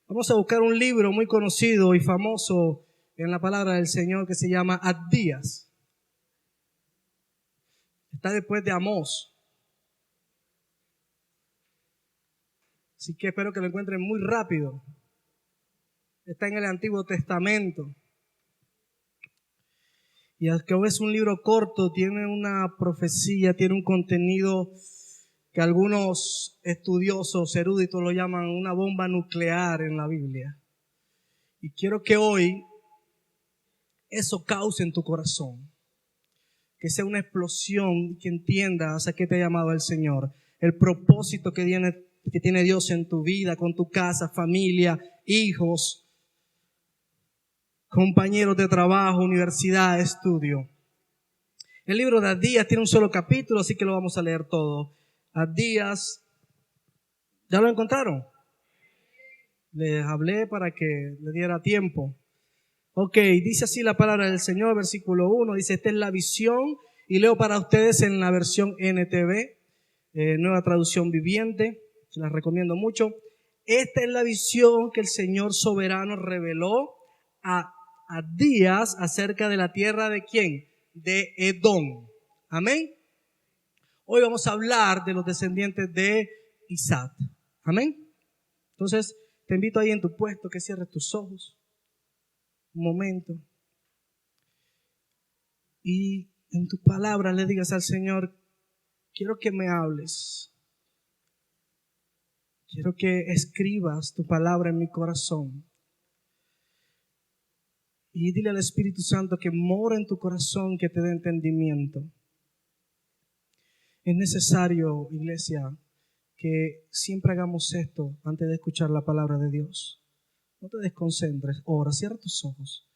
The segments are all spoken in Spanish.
Vamos a buscar un libro muy conocido y famoso en la palabra del Señor que se llama Abdías. Está después de Amós. Así que espero que lo encuentren muy rápido. Está en el Antiguo Testamento. Y aunque es un libro corto, tiene una profecía, tiene un contenido que algunos estudiosos, eruditos lo llaman una bomba nuclear en la Biblia. Y quiero que hoy eso cause en tu corazón, que sea una explosión, que entiendas a qué te ha llamado el Señor, el propósito que tiene Dios en tu vida, con tu casa, familia, hijos, compañeros de trabajo, universidad, estudio. El libro de Abdías tiene un solo capítulo, así que lo vamos a leer todo. Abdías, ¿ya lo encontraron? Les hablé para que le diera tiempo. Ok, dice así la palabra del Señor, versículo 1, dice, esta es la visión, y leo para ustedes en la versión NTV, nueva traducción viviente, se las recomiendo mucho. Esta es la visión que el Señor soberano reveló a Abdías acerca de la tierra de ¿quién? De Edom. Amén. Hoy vamos a hablar de los descendientes de Isaac. Amén. Entonces, te invito ahí en tu puesto que cierres tus ojos un momento y en tu palabra le digas al Señor, quiero que me hables. Quiero que escribas tu palabra en mi corazón. Y dile al Espíritu Santo que mora en tu corazón, que te dé entendimiento. Es necesario, iglesia, que siempre hagamos esto antes de escuchar la palabra de Dios. No te desconcentres, ora, cierra tus ojos.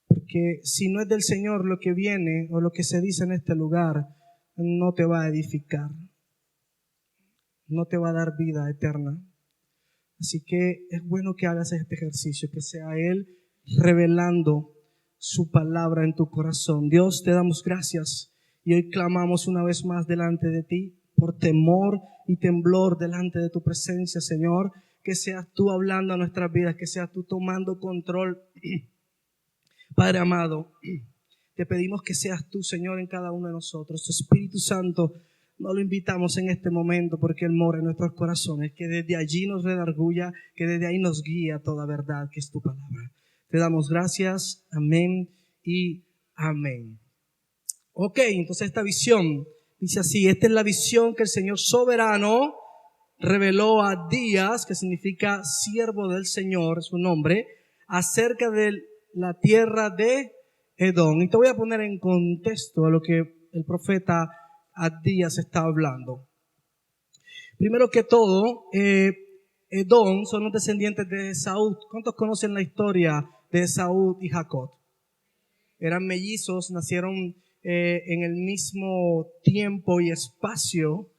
Porque si no es del Señor lo que viene o lo que se dice en este lugar, no te va a edificar. No te va a dar vida eterna. Así que es bueno que hagas este ejercicio, que sea Él revelando su palabra en tu corazón. Dios, te damos gracias y hoy clamamos una vez más delante de ti por temor y temblor delante de tu presencia, Señor. Que seas tú hablando a nuestras vidas, que seas tú tomando control. Padre amado, te pedimos que seas tú, Señor, en cada uno de nosotros. Tu Espíritu Santo, no lo invitamos en este momento porque Él mora en nuestros corazones, que desde allí nos redarguya, que desde ahí nos guía a toda verdad, que es tu palabra. Te damos gracias, amén y amén. Ok, entonces esta visión dice así, esta es la visión que el Señor soberano reveló a Abdías, que significa siervo del Señor, es su nombre, acerca de la tierra de Edom. Y te voy a poner en contexto a lo que el profeta Abdías está hablando. Primero que todo, Edom son los descendientes de Esaú. ¿Cuántos conocen la historia de Esaú y Jacob? Eran mellizos, nacieron en el mismo tiempo y espacio.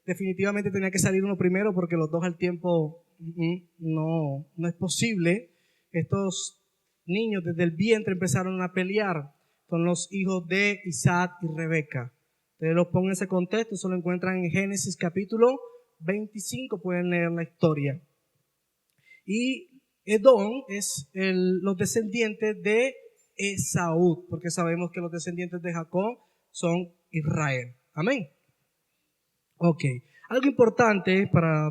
Definitivamente tenía que salir uno primero porque los dos al tiempo no es posible. Estos niños desde el vientre empezaron a pelear con los hijos de Isaac y Rebeca. Ustedes lo pongan en ese contexto, eso lo encuentran en Génesis capítulo 25, pueden leer la historia. Y Edom es los descendientes de Esaú, porque sabemos que los descendientes de Jacob son Israel. Amén. Ok, algo importante para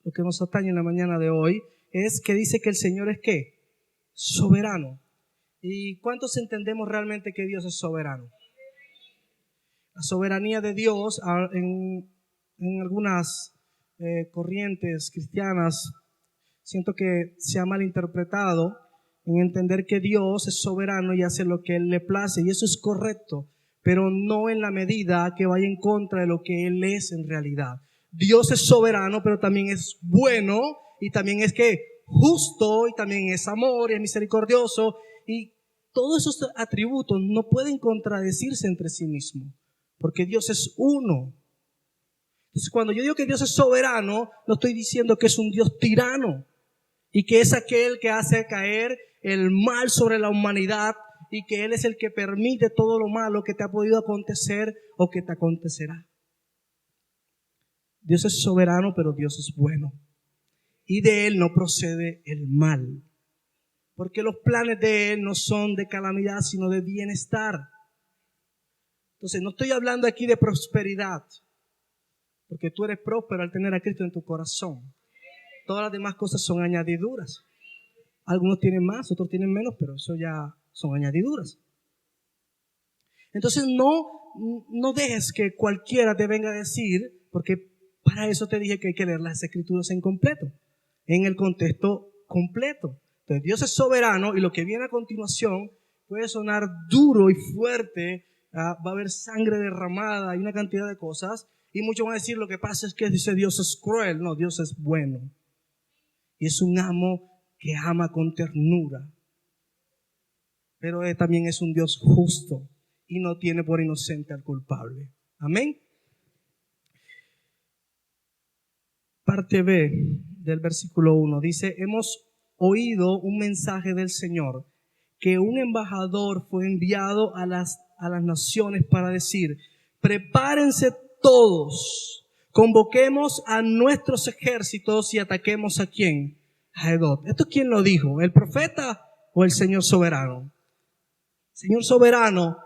lo que nos atañe en la mañana de hoy es que dice que el Señor es ¿qué? Soberano. ¿Y cuántos entendemos realmente que Dios es soberano? La soberanía de Dios en algunas corrientes cristianas siento que se ha malinterpretado en entender que Dios es soberano y hace lo que Él le place, y eso es correcto, pero no en la medida que vaya en contra de lo que Él es en realidad. Dios es soberano, pero también es bueno, y también es que justo, y también es amor y es misericordioso, y todos esos atributos no pueden contradecirse entre sí mismos, porque Dios es uno. Entonces, cuando yo digo que Dios es soberano, no estoy diciendo que es un Dios tirano y que es aquel que hace caer el mal sobre la humanidad y que Él es el que permite todo lo malo que te ha podido acontecer o que te acontecerá. Dios es soberano, pero Dios es bueno. y de Él no procede el mal. Porque los planes de Él no son de calamidad, sino de bienestar. Entonces, no estoy hablando aquí de prosperidad, porque tú eres próspero al tener a Cristo en tu corazón. Todas las demás cosas son añadiduras. Algunos tienen más, otros tienen menos, pero eso ya son añadiduras. Entonces, no dejes que cualquiera te venga a decir, porque para eso te dije que hay que leer las Escrituras en completo, en el contexto completo. Entonces, Dios es soberano y lo que viene a continuación puede sonar duro y fuerte. Va a haber sangre derramada y una cantidad de cosas. Y muchos van a decir, lo que pasa es que dice Dios es cruel. No, Dios es bueno. Y es un amo que ama con ternura. Pero Él también es un Dios justo y no tiene por inocente al culpable. Amén. Parte B del versículo 1 dice, hemos oído un mensaje del Señor, que un embajador fue enviado a las naciones para decir, prepárense todos, convoquemos a nuestros ejércitos y ataquemos ¿a quién? A Edom. ¿Esto quién lo dijo? ¿El profeta o el Señor soberano? El Señor soberano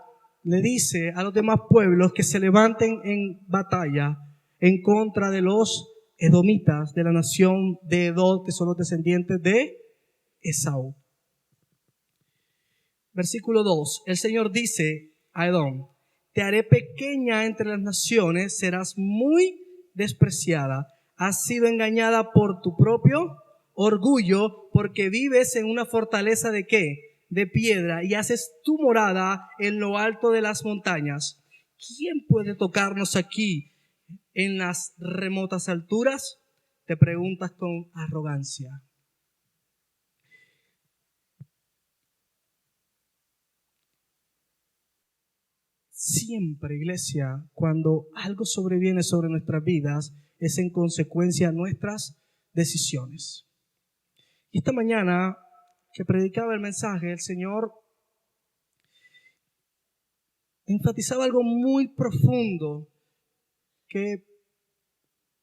le dice a los demás pueblos que se levanten en batalla en contra de los edomitas de la nación de Edom, que son los descendientes de Esaú. Versículo 2, el Señor dice a Edom, te haré pequeña entre las naciones, serás muy despreciada, has sido engañada por tu propio orgullo, porque vives en una fortaleza ¿de qué? De piedra, y haces tu morada en lo alto de las montañas. ¿Quién puede tocarnos aquí en las remotas alturas? Te preguntas con arrogancia. Siempre, iglesia, cuando algo sobreviene sobre nuestras vidas, es en consecuencia de nuestras decisiones. Y esta mañana que predicaba el mensaje, el Señor enfatizaba algo muy profundo que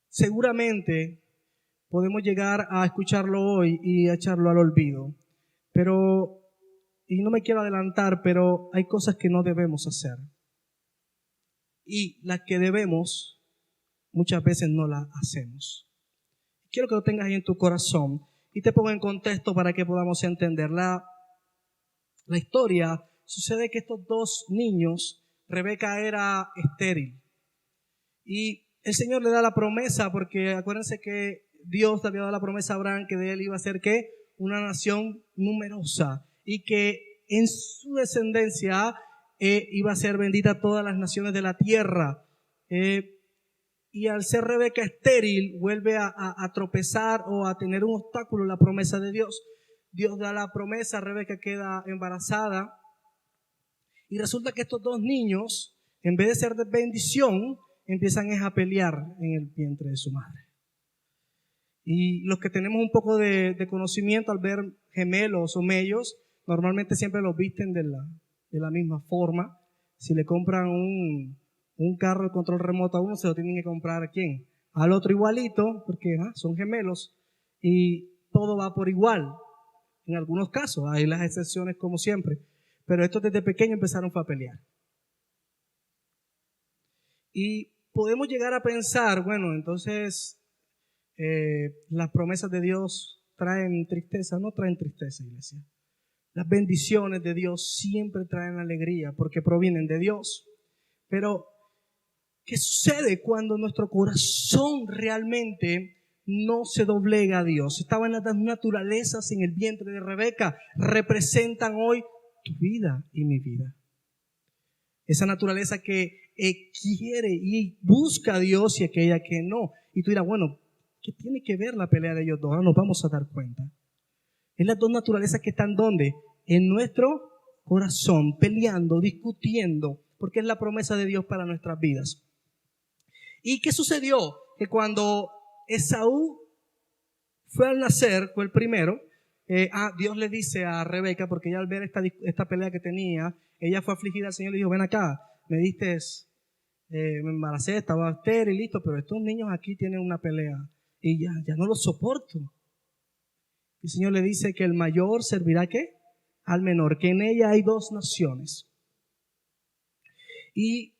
seguramente podemos llegar a escucharlo hoy y a echarlo al olvido. Pero, y no me quiero adelantar, pero hay cosas que no debemos hacer. Y las que debemos, muchas veces no las hacemos. Quiero que lo tengas ahí en tu corazón y te pongo en contexto para que podamos entender. La historia sucede que estos dos niños, Rebeca era estéril y el Señor le da la promesa, porque acuérdense que Dios le había dado la promesa a Abraham que de él iba a ser ¿qué? Una nación numerosa y que en su descendencia iba a ser bendita todas las naciones de la tierra. Y al ser Rebeca estéril, vuelve a tropezar o a tener un obstáculo en la promesa de Dios. Dios da la promesa, Rebeca queda embarazada. Y resulta que estos dos niños, en vez de ser de bendición, empiezan a pelear en el vientre de su madre. Y los que tenemos un poco de conocimiento al ver gemelos o mellos, normalmente siempre los visten de la misma forma. Si le compran un carro de control remoto a uno, se lo tienen que comprar ¿a quién? Al otro igualito, porque son gemelos y todo va por igual. En algunos casos, hay las excepciones como siempre, pero estos desde pequeños empezaron a pelear. Y podemos llegar a pensar, bueno, entonces las promesas de Dios traen tristeza. No traen tristeza, iglesia. Las bendiciones de Dios siempre traen alegría porque provienen de Dios. Pero ¿qué sucede cuando nuestro corazón realmente no se doblega a Dios? Estaban las naturalezas en el vientre de Rebeca, representan hoy tu vida y mi vida. Esa naturaleza que quiere y busca a Dios y aquella que no. Y tú dirás, bueno, ¿qué tiene que ver la pelea de ellos dos? Ahora nos vamos a dar cuenta. Es las dos naturalezas que están ¿dónde? En nuestro corazón, peleando, discutiendo, porque es la promesa de Dios para nuestras vidas. ¿Y qué sucedió? Que cuando Esaú fue al nacer, fue el primero, Dios le dice a Rebeca, porque ella al ver esta pelea que tenía, ella fue afligida al Señor y le dijo, ven acá, me diste, me embaracé, estaba estéril y listo, pero estos niños aquí tienen una pelea y ya no los soporto. El Señor le dice que el mayor servirá ¿qué? Al menor, que en ella hay dos naciones. Y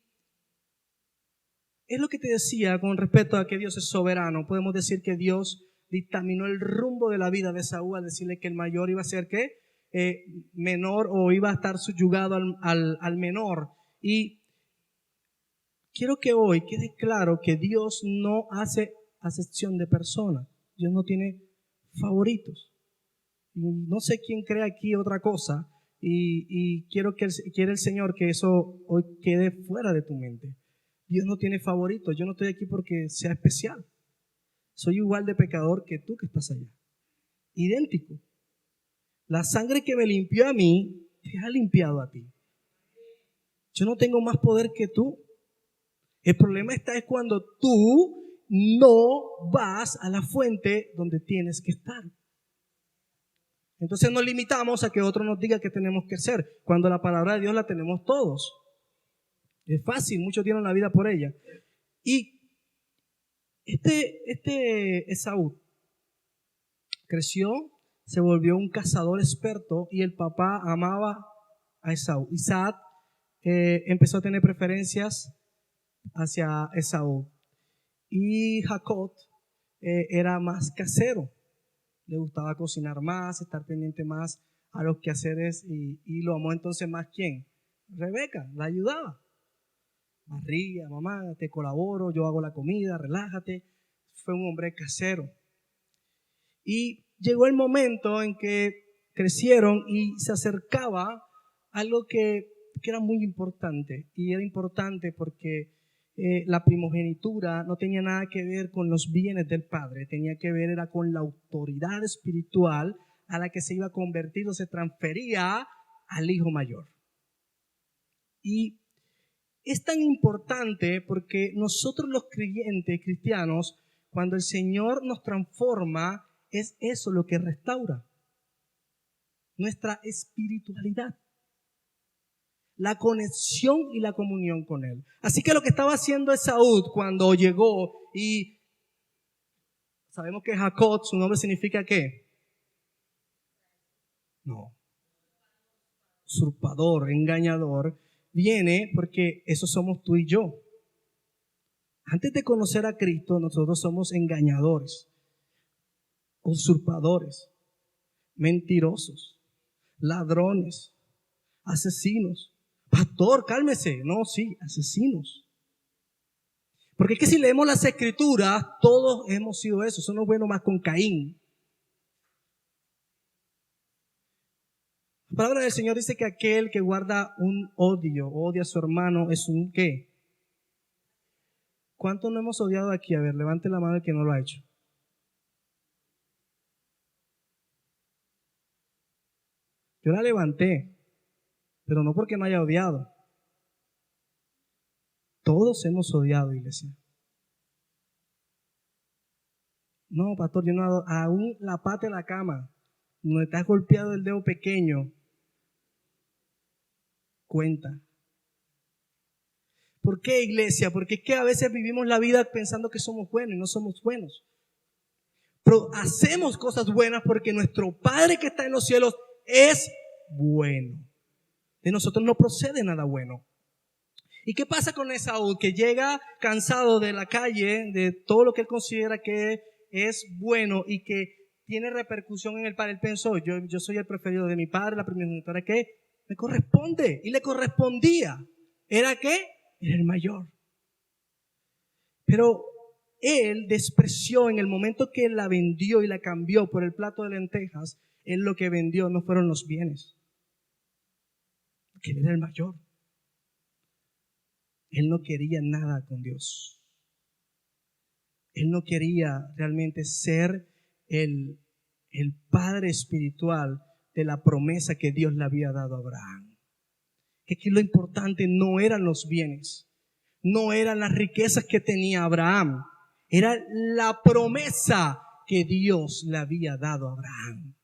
es lo que te decía con respecto a que Dios es soberano. Podemos decir que Dios dictaminó el rumbo de la vida de Saúl al decirle que el mayor iba a ser ¿qué? Menor, o iba a estar subyugado al menor. Y quiero que hoy quede claro que Dios no hace acepción de personas. Dios no tiene favoritos. No sé quién cree aquí otra cosa, y quiere el Señor que eso hoy quede fuera de tu mente. Dios no tiene favoritos. Yo no estoy aquí porque sea especial. Soy igual de pecador que tú que estás allá. Idéntico. La sangre que me limpió a mí, te ha limpiado a ti. Yo no tengo más poder que tú. El problema es cuando tú no vas a la fuente donde tienes que estar. Entonces nos limitamos a que otro nos diga qué tenemos que hacer, cuando la palabra de Dios la tenemos todos. Es fácil, muchos dieron la vida por ella. Y Esaú creció, se volvió un cazador experto, y el papá amaba a Esaú. Isaac empezó a tener preferencias hacia Esaú. Y Jacob era más casero. Le gustaba cocinar más, estar pendiente más a los quehaceres, y lo amó entonces más ¿quién? Rebeca, la ayudaba. Barría, mamá, te colaboro, yo hago la comida, relájate. Fue un hombre casero. Y llegó el momento en que crecieron y se acercaba algo que era muy importante. Y era importante porque la primogenitura no tenía nada que ver con los bienes del padre, tenía que ver era con la autoridad espiritual a la que se iba a convertir o se transfería al hijo mayor. Y es tan importante porque nosotros los creyentes cristianos, cuando el Señor nos transforma, es eso lo que restaura nuestra espiritualidad, la conexión y la comunión con Él. Así que lo que estaba haciendo Esaú cuando llegó, y sabemos que Jacob, su nombre significa ¿qué? No, usurpador, engañador, viene porque eso somos tú y yo. Antes de conocer a Cristo, nosotros somos engañadores, usurpadores, mentirosos, ladrones, asesinos. Pastor, cálmese. No, sí, asesinos. Porque es que si leemos las Escrituras, todos hemos sido eso. Eso no es bueno más con Caín. La palabra del Señor dice que aquel que guarda un odia a su hermano, es un ¿qué? ¿Cuántos no hemos odiado aquí? A ver, levante la mano el que no lo ha hecho. Yo la levanté, pero no porque no haya odiado. Todos hemos odiado, iglesia. No, pastor, yo no, aún la pata de la cama, donde estás golpeado el dedo pequeño, cuenta. ¿Por qué, iglesia? Porque es que a veces vivimos la vida pensando que somos buenos y no somos buenos. Pero hacemos cosas buenas porque nuestro Padre que está en los cielos es bueno. De nosotros no procede nada bueno. ¿Y qué pasa con Esaú? Que llega cansado de la calle, de todo lo que él considera que es bueno y que tiene repercusión en el padre. Él pensó, yo soy el preferido de mi padre, la primogenitura que me corresponde, y le correspondía. ¿Era qué? Era el mayor. Pero él despreció en el momento que él la vendió y la cambió por el plato de lentejas. Él lo que vendió no fueron los bienes, porque él era el mayor. Él no quería nada con Dios. Él no quería realmente ser el padre espiritual de la promesa que Dios le había dado a Abraham. Que aquí lo importante no eran los bienes, no eran las riquezas que tenía Abraham, era la promesa que Dios le había dado a Abraham.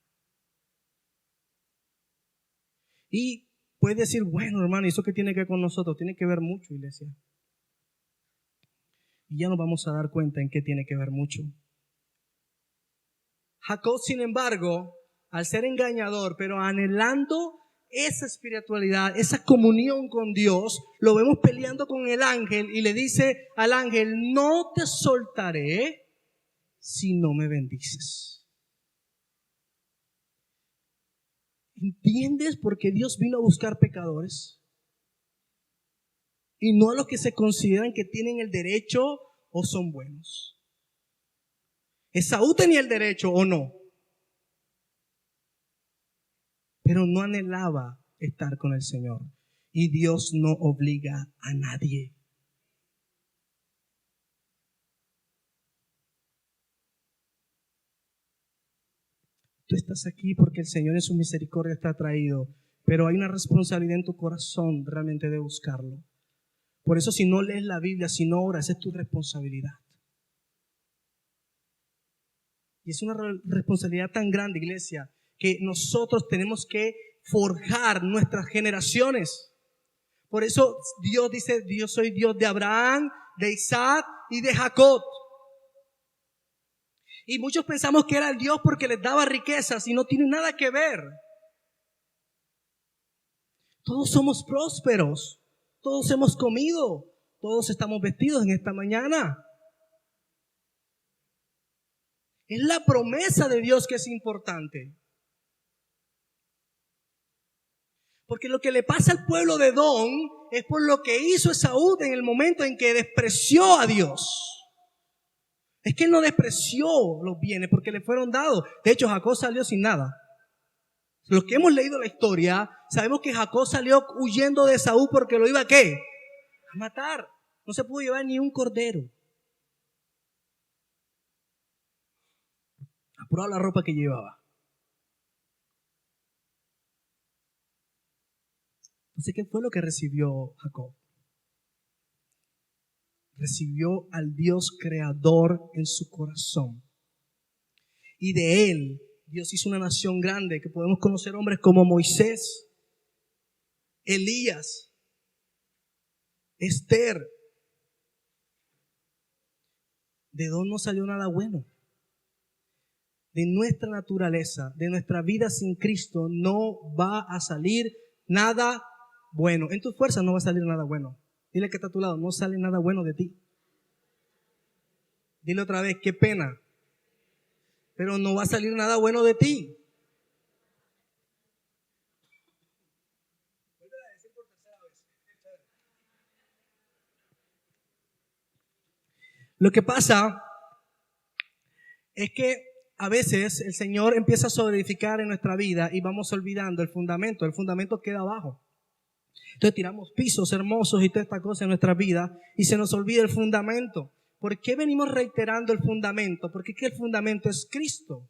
Y puedes decir, bueno, hermano, ¿eso qué tiene que ver con nosotros? Tiene que ver mucho, iglesia. Y ya nos vamos a dar cuenta en qué tiene que ver mucho. Jacob, sin embargo, al ser engañador, pero anhelando esa espiritualidad, esa comunión con Dios, lo vemos peleando con el ángel y le dice al ángel: no te soltaré si no me bendices. ¿Entiendes por qué Dios vino a buscar pecadores? Y no a los que se consideran que tienen el derecho o son buenos. Esaú tenía el derecho o no, pero no anhelaba estar con el Señor. Y Dios no obliga a nadie. Tú estás aquí porque el Señor en su misericordia te ha traído, pero hay una responsabilidad en tu corazón realmente de buscarlo. Por eso, si no lees la Biblia, si no oras, es tu responsabilidad. Y es una responsabilidad tan grande, iglesia, que nosotros tenemos que forjar nuestras generaciones. Por eso Dios dice: yo soy Dios de Abraham, de Isaac y de Jacob. Y muchos pensamos que era el Dios porque les daba riquezas y no tiene nada que ver. Todos somos prósperos, todos hemos comido, todos estamos vestidos en esta mañana. Es la promesa de Dios que es importante. Porque lo que le pasa al pueblo de Edom es por lo que hizo Esaú en el momento en que despreció a Dios. Es que él no despreció los bienes porque le fueron dados. De hecho, Jacob salió sin nada. Los que hemos leído la historia, sabemos que Jacob salió huyendo de Esaú porque lo iba a ¿qué? A matar. No se pudo llevar ni un cordero. Apuraba la ropa que llevaba. Entonces, ¿qué fue lo que recibió Jacob? Recibió al Dios creador en su corazón. Y de él, Dios hizo una nación grande que podemos conocer hombres como Moisés, Elías, Esther. ¿De dónde no salió nada bueno? De nuestra naturaleza, de nuestra vida sin Cristo, no va a salir nada bueno. En tus fuerzas no va a salir nada bueno. Dile que está a tu lado: no sale nada bueno de ti. Dile otra vez: qué pena. Pero no va a salir nada bueno de ti. Lo que pasa es que a veces el Señor empieza a solidificar en nuestra vida y vamos olvidando el fundamento. El fundamento queda abajo. Entonces tiramos pisos hermosos y toda esta cosa en nuestra vida y se nos olvida el fundamento. ¿Por qué venimos reiterando el fundamento? Porque es que el fundamento es Cristo.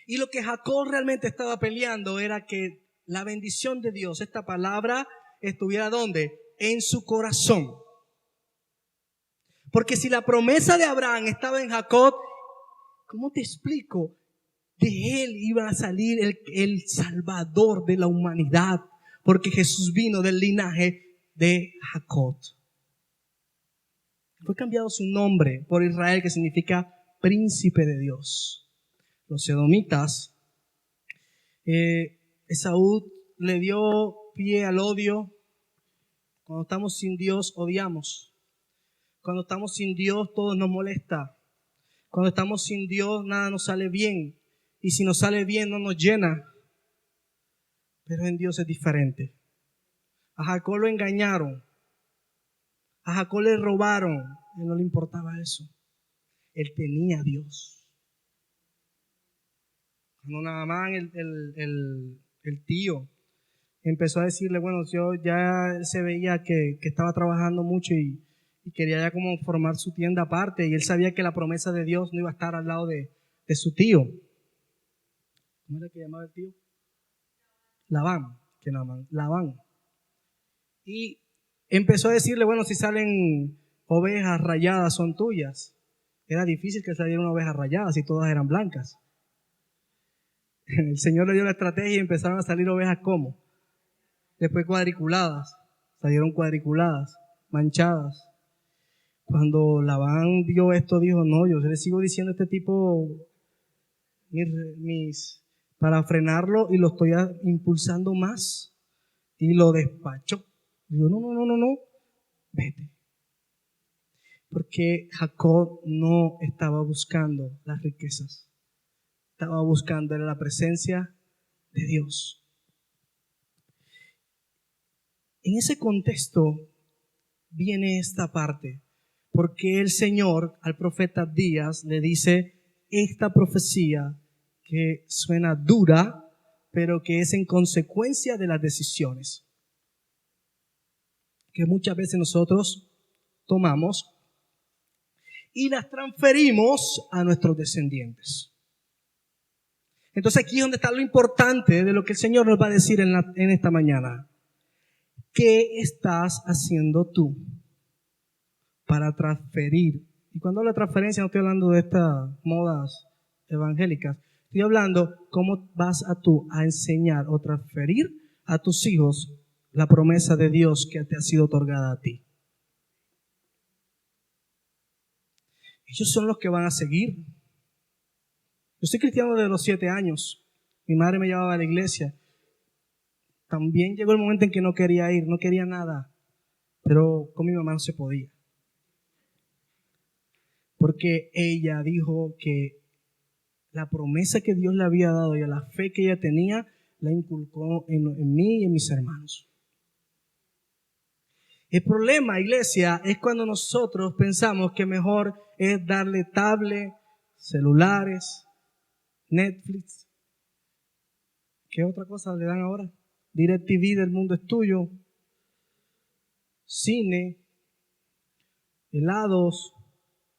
Y lo que Jacob realmente estaba peleando era que la bendición de Dios, esta palabra, estuviera ¿dónde? En su corazón. Porque si la promesa de Abraham estaba en Jacob, ¿cómo te explico? De él iba a salir el Salvador de la humanidad, porque Jesús vino del linaje de Jacob. Fue cambiado su nombre por Israel, que significa príncipe de Dios. Los edomitas, Esaú le dio pie al odio. Cuando estamos sin Dios, odiamos. Cuando estamos sin Dios, todo nos molesta. Cuando estamos sin Dios, nada nos sale bien. Y si nos sale bien, no nos llena. Pero en Dios es diferente. A Jacob lo engañaron. A Jacob le robaron. A él no le importaba eso. Él tenía a Dios. Cuando nada más el tío empezó a decirle, bueno, yo ya se veía que estaba trabajando mucho y quería ya como formar su tienda aparte, y él sabía que la promesa de Dios no iba a estar al lado de su tío. ¿Cómo era que llamaba el tío? Labán. Y empezó a decirle, bueno, si salen ovejas rayadas son tuyas. Era difícil que saliera una oveja rayada si todas eran blancas. El Señor le dio la estrategia y empezaron a salir ovejas ¿cómo? Después cuadriculadas. Salieron cuadriculadas, manchadas. Cuando Labán vio esto, dijo, no, yo le sigo diciendo a este tipo para frenarlo y lo estoy impulsando más. Y lo despachó. Dijo, no, vete. Porque Jacob no estaba buscando las riquezas. Estaba buscando la presencia de Dios. En ese contexto viene esta parte, porque el Señor al profeta Abdías le dice esta profecía que suena dura, pero que es en consecuencia de las decisiones que muchas veces nosotros tomamos y las transferimos a nuestros descendientes. Entonces aquí es donde está lo importante de lo que el Señor nos va a decir en esta mañana. ¿Qué estás haciendo tú para transferir? Y cuando hablo de transferencia no estoy hablando de estas modas evangélicas. Estoy hablando cómo vas tú a enseñar o transferir a tus hijos la promesa de Dios que te ha sido otorgada a ti. Ellos son los que van a seguir. Yo soy cristiano desde los 7 años. Mi madre me llevaba a la iglesia. También llegó el momento en que no quería ir, no quería nada. Pero con mi mamá no se podía. Porque ella dijo que la promesa que Dios le había dado y a la fe que ella tenía, la inculcó en mí y en mis hermanos. El problema, iglesia, es cuando nosotros pensamos que mejor es darle tablet, celulares, Netflix. ¿Qué otra cosa le dan ahora? DirecTV del mundo es tuyo. Cine, helados.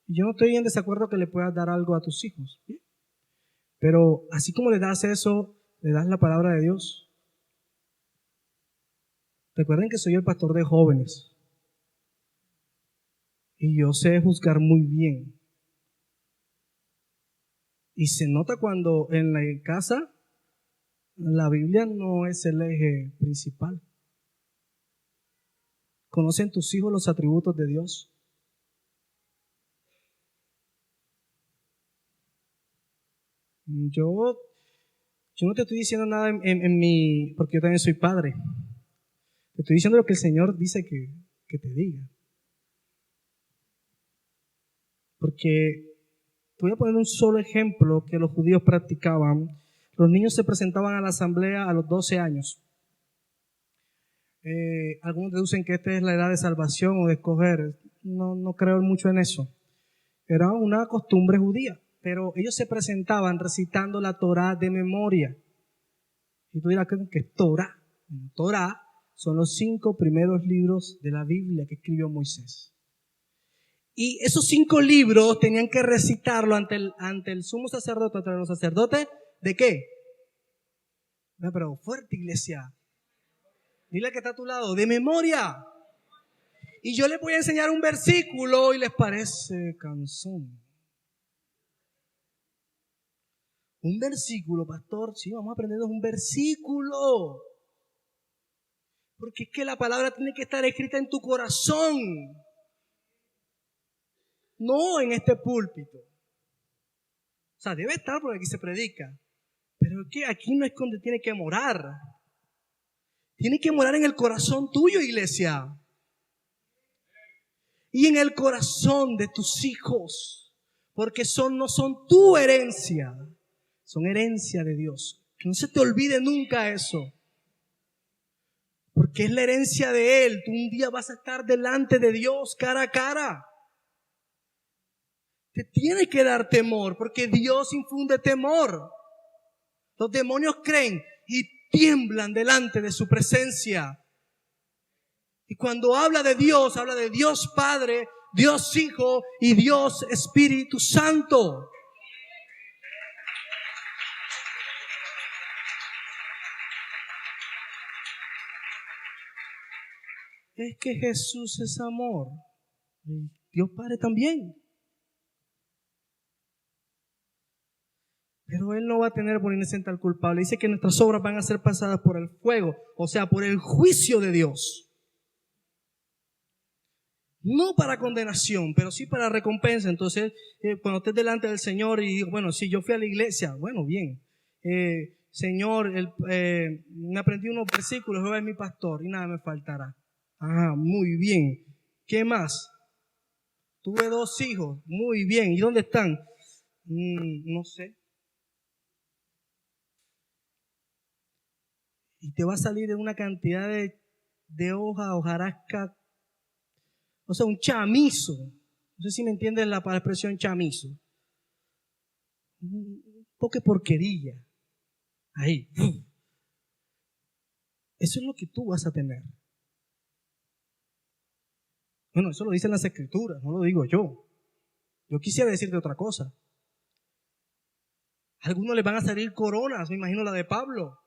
Yo no estoy en desacuerdo que le puedas dar algo a tus hijos. ¿Bien? Pero así como le das eso, le das la palabra de Dios. Recuerden que soy el pastor de jóvenes. Y yo sé juzgar muy bien. Y se nota cuando en la casa la Biblia no es el eje principal. ¿Conocen tus hijos los atributos de Dios? Yo no te estoy diciendo nada porque yo también soy padre. Te estoy diciendo lo que el Señor dice que te diga. Porque te voy a poner un solo ejemplo que los judíos practicaban. Los niños se presentaban a la asamblea a los 12 años. Algunos deducen que esta es la edad de salvación o de escoger. No creo mucho en eso. Era una costumbre judía. Pero ellos se presentaban recitando la Torá de memoria. Y tú dirás, ¿qué es Torá? Torá son los 5 primeros libros de la Biblia que escribió Moisés. Y esos 5 libros tenían que recitarlo ante el sumo sacerdote, ante los sacerdotes, ¿de qué? No, pero fuerte, iglesia. Dile que está a tu lado, de memoria. Y yo les voy a enseñar un versículo y les parece canzón. Un versículo, pastor, sí, vamos a aprender un versículo. Porque es que la palabra tiene que estar escrita en tu corazón. No en este púlpito. O sea, debe estar porque aquí se predica. Pero es que aquí no es donde tiene que morar. Tiene que morar en el corazón tuyo, iglesia. Y en el corazón de tus hijos. Porque no son tu herencia. Son herencia de Dios. Que no se te olvide nunca eso. Porque es la herencia de Él. Tú un día vas a estar delante de Dios cara a cara. Te tiene que dar temor, porque Dios infunde temor. Los demonios creen y tiemblan delante de su presencia. Y cuando habla de Dios Padre, Dios Hijo y Dios Espíritu Santo. Es que Jesús es amor. Y Dios Padre también. Pero Él no va a tener por inocente al culpable. Dice que nuestras obras van a ser pasadas por el fuego, o sea, por el juicio de Dios. no para condenación, pero sí para recompensa. Entonces, cuando estés delante del Señor y digo, bueno, sí, yo fui a la iglesia, bueno, bien. Señor, me aprendí unos versículos, Jehová es mi pastor y nada me faltará. Ah, muy bien. ¿Qué más? Tuve 2 hijos, muy bien. ¿Y dónde están? No sé. Y te va a salir de una cantidad de hojarasca, o sea, un chamizo. No sé si me entienden la expresión chamizo. Un poco de porquería. Ahí. Eso es lo que tú vas a tener. Bueno, eso lo dicen las Escrituras, no lo digo yo. Yo quisiera decirte otra cosa. A algunos les van a salir coronas, me imagino la de Pablo,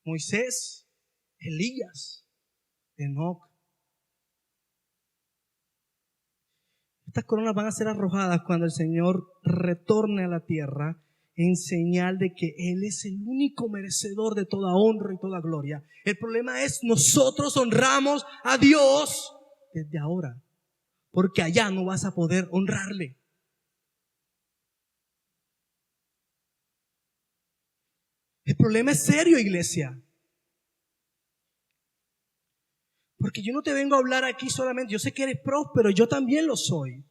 Moisés, Elías, Enoc. Estas coronas van a ser arrojadas cuando el Señor retorne a la tierra en señal de que Él es el único merecedor de toda honra y toda gloria. El problema es nosotros honramos a Dios desde ahora, porque allá no vas a poder honrarle. El problema es serio, iglesia. Porque yo no te vengo a hablar aquí solamente, yo sé que eres próspero, yo también lo soy.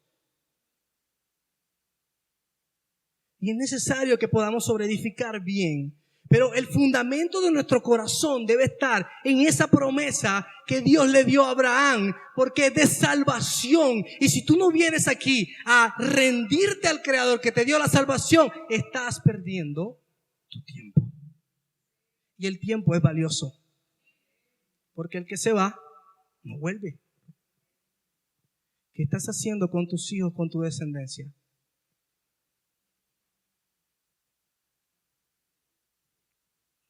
Y es necesario que podamos sobreedificar bien. Pero el fundamento de nuestro corazón debe estar en esa promesa que Dios le dio a Abraham, porque es de salvación. Y si tú no vienes aquí a rendirte al Creador que te dio la salvación, estás perdiendo tu tiempo. Y el tiempo es valioso, porque el que se va no vuelve. ¿Qué estás haciendo con tus hijos, con tu descendencia?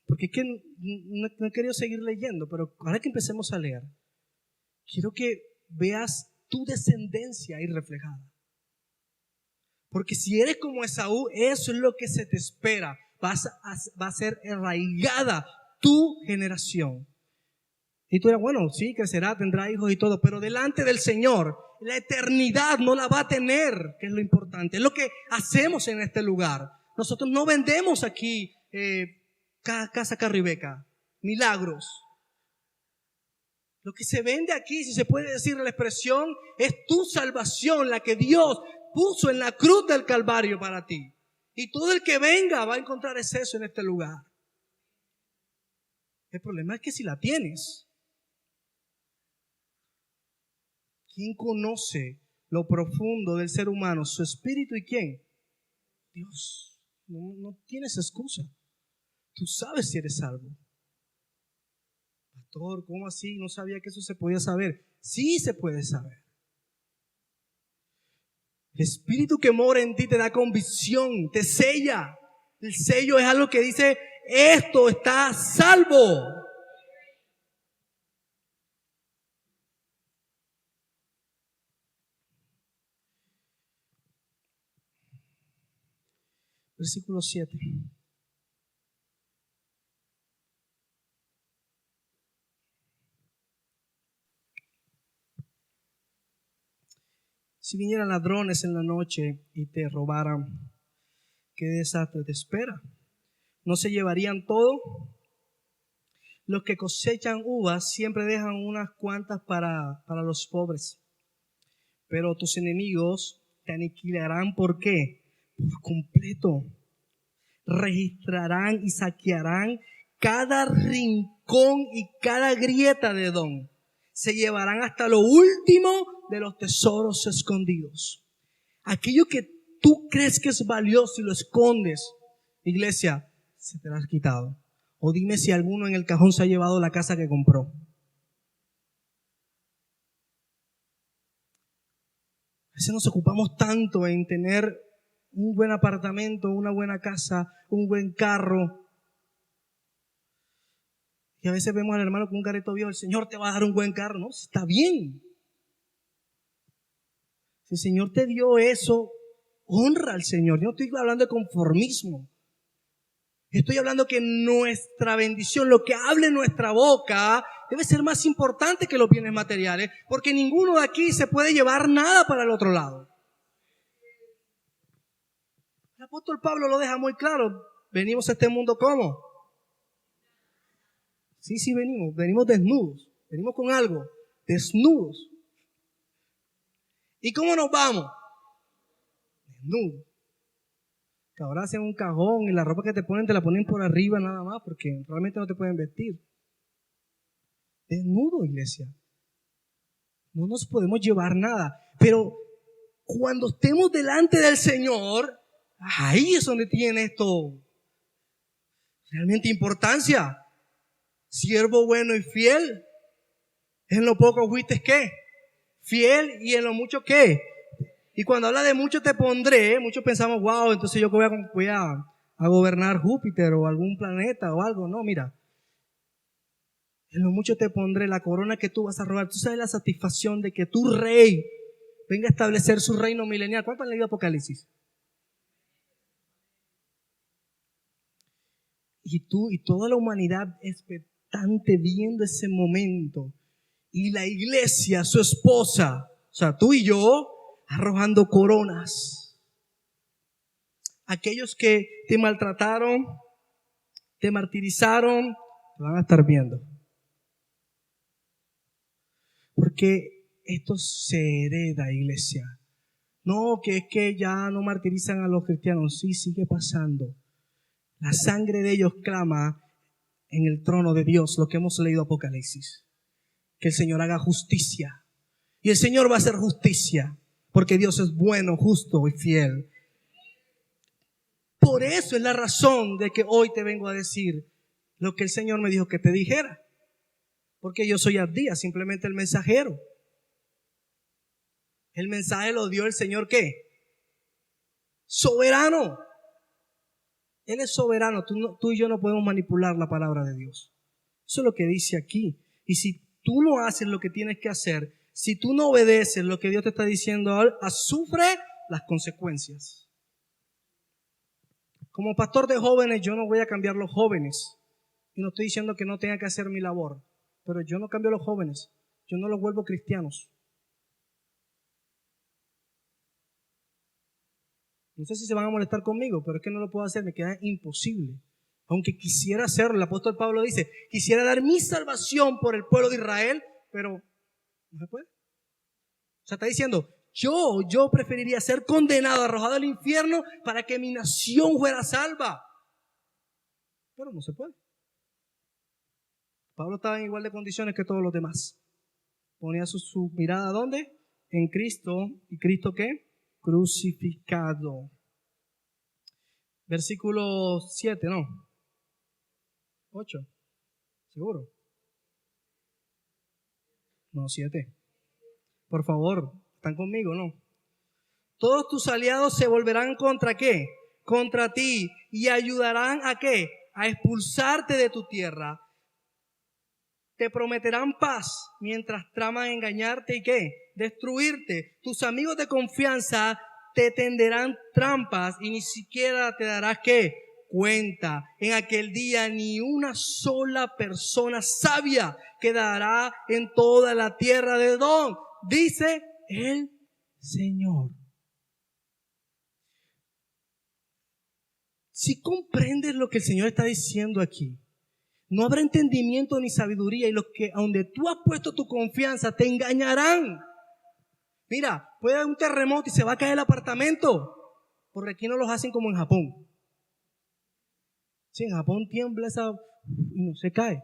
Porque es que no he querido seguir leyendo, pero ahora que empecemos a leer, quiero que veas tu descendencia ahí reflejada. Porque si eres como Esaú, eso es lo que se te espera. Va a ser arraigada tu generación. Y tú dirás, bueno, sí, crecerá, tendrá hijos y todo, pero delante del Señor, la eternidad no la va a tener, que es lo importante. Es lo que hacemos en este lugar. Nosotros no vendemos aquí Casa Carribeca, milagros. Lo que se vende aquí, si se puede decir la expresión, es tu salvación, la que Dios puso en la cruz del Calvario para ti. Y todo el que venga va a encontrar eso en este lugar. El problema es que si la tienes, ¿quién conoce lo profundo del ser humano? Su espíritu, ¿y quién? Dios. No tienes excusa. Tú sabes si eres salvo. Pastor, ¿cómo así? No sabía que eso se podía saber. Sí se puede saber. El espíritu que mora en ti te da convicción, te sella. El sello es algo que dice, esto está salvo. Versículo 7. Si vinieran ladrones en la noche y te robaran, ¿qué desastre te espera? ¿No se llevarían todo? Los que cosechan uvas siempre dejan unas cuantas para los pobres. Pero tus enemigos te aniquilarán, ¿por qué? Por completo. Registrarán y saquearán cada rincón y cada grieta de Edom. Se llevarán hasta lo último de los tesoros escondidos. Aquello que tú crees que es valioso y lo escondes, iglesia, se te lo has quitado. O dime si alguno en el cajón se ha llevado la casa que compró. A veces nos ocupamos tanto en tener un buen apartamento, una buena casa, un buen carro. Y a veces vemos al hermano con un carrito viejo, el Señor te va a dar un buen carro. No, está bien. Si el Señor te dio eso, honra al Señor. Yo no estoy hablando de conformismo. Estoy hablando que nuestra bendición, lo que hable nuestra boca, debe ser más importante que los bienes materiales, porque ninguno de aquí se puede llevar nada para el otro lado. El apóstol Pablo lo deja muy claro. Venimos a este mundo ¿cómo? Sí, venimos desnudos, venimos con algo, desnudos. ¿Y cómo nos vamos? Desnudos. Que ahora hacen un cajón y la ropa que te la ponen por arriba nada más, porque realmente no te pueden vestir. Desnudo, iglesia. No nos podemos llevar nada, pero cuando estemos delante del Señor, ahí es donde tiene esto realmente importancia. Siervo bueno y fiel. En lo poco fuiste ¿qué? Fiel, y en lo mucho ¿qué? Y cuando habla de mucho te pondré, muchos pensamos, wow, entonces yo voy a gobernar Júpiter o algún planeta o algo. No, mira. En lo mucho te pondré, la corona que tú vas a robar. Tú sabes la satisfacción de que tu rey venga a establecer su reino milenial. ¿Cuánto han leído Apocalipsis? Y tú y toda la humanidad expectante viendo ese momento. Y la iglesia, su esposa, o sea, tú y yo, arrojando coronas. Aquellos que te maltrataron, te martirizaron, te van a estar viendo. Porque esto se hereda, iglesia. No, que es que ya no martirizan a los cristianos. Sí, sigue pasando. La sangre de ellos clama en el trono de Dios, lo que hemos leído Apocalipsis. Que el Señor haga justicia. Y el Señor va a hacer justicia, porque Dios es bueno, justo y fiel. Por eso es la razón de que hoy te vengo a decir lo que el Señor me dijo que te dijera. Porque yo soy Abdías, simplemente el mensajero. El mensaje lo dio el Señor ¿qué? Soberano. Él es soberano. Tú y yo no podemos manipular la palabra de Dios. Eso es lo que dice aquí. Y si tú no haces lo que tienes que hacer, si tú no obedeces lo que Dios te está diciendo, sufre las consecuencias. Como pastor de jóvenes, yo no voy a cambiar los jóvenes. Y no estoy diciendo que no tenga que hacer mi labor. Pero yo no cambio a los jóvenes. Yo no los vuelvo cristianos. No sé si se van a molestar conmigo, pero es que no lo puedo hacer, me queda imposible. Aunque quisiera hacerlo, el apóstol Pablo dice, quisiera dar mi salvación por el pueblo de Israel, pero no se puede. O sea, está diciendo, yo preferiría ser condenado, arrojado al infierno para que mi nación fuera salva. Pero no se puede. Pablo estaba en igual de condiciones que todos los demás. Ponía su mirada ¿dónde? En Cristo. ¿Y Cristo qué? Crucificado. Versículo 7, ¿no? 8. ¿Seguro? No, 7. Por favor, ¿están conmigo, no? Todos tus aliados se volverán ¿contra qué? Contra ti, y ayudarán ¿a qué? A expulsarte de tu tierra. Te prometerán paz mientras traman engañarte y ¿qué? Destruirte. Tus amigos de confianza te tenderán trampas y ni siquiera te darás ¿qué? Cuenta. En aquel día ni una sola persona sabia quedará en toda la tierra de Edom, dice el Señor. Si comprendes lo que el Señor está diciendo aquí, no habrá entendimiento ni sabiduría, y los que a donde tú has puesto tu confianza te engañarán. Mira, puede haber un terremoto y se va a caer el apartamento, porque aquí no los hacen como en Japón. Sí, en Japón tiembla y no se cae.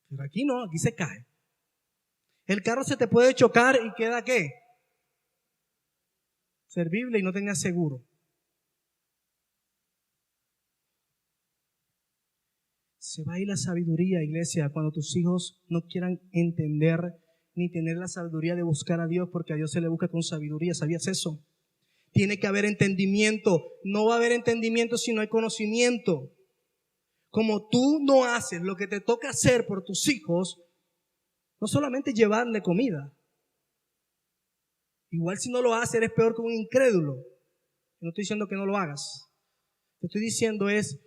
Pero aquí no, aquí se cae. El carro se te puede chocar y queda ¿qué? Servible y no tengas seguro. Se va a ir la sabiduría, iglesia, cuando tus hijos no quieran entender ni tener la sabiduría de buscar a Dios, porque a Dios se le busca con sabiduría. ¿Sabías eso? Tiene que haber entendimiento. No va a haber entendimiento si no hay conocimiento. Como tú no haces lo que te toca hacer por tus hijos, no solamente llevarle comida. Igual si no lo haces, eres peor que un incrédulo. No estoy diciendo que no lo hagas. Lo que estoy diciendo es,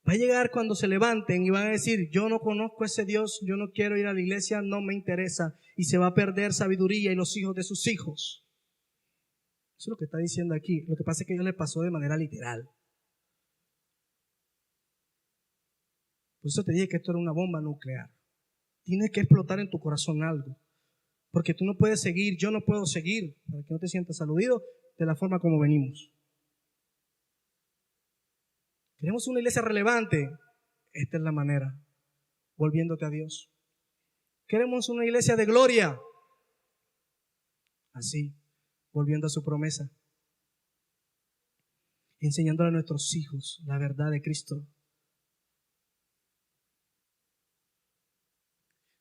Va a llegar cuando se levanten y van a decir, yo no conozco a ese Dios, yo no quiero ir a la iglesia, no me interesa. Y se va a perder sabiduría y los hijos de sus hijos. Eso es lo que está diciendo aquí. Lo que pasa es que Dios le pasó de manera literal. Por eso te dije que esto era una bomba nuclear. Tiene que explotar en tu corazón algo. Porque tú no puedes seguir, yo no puedo seguir, para que no te sientas aludido, de la forma como venimos. Queremos una iglesia relevante. Esta es la manera, volviéndote a Dios. Queremos una iglesia de gloria. Así, volviendo a su promesa. Enseñándole a nuestros hijos la verdad de Cristo.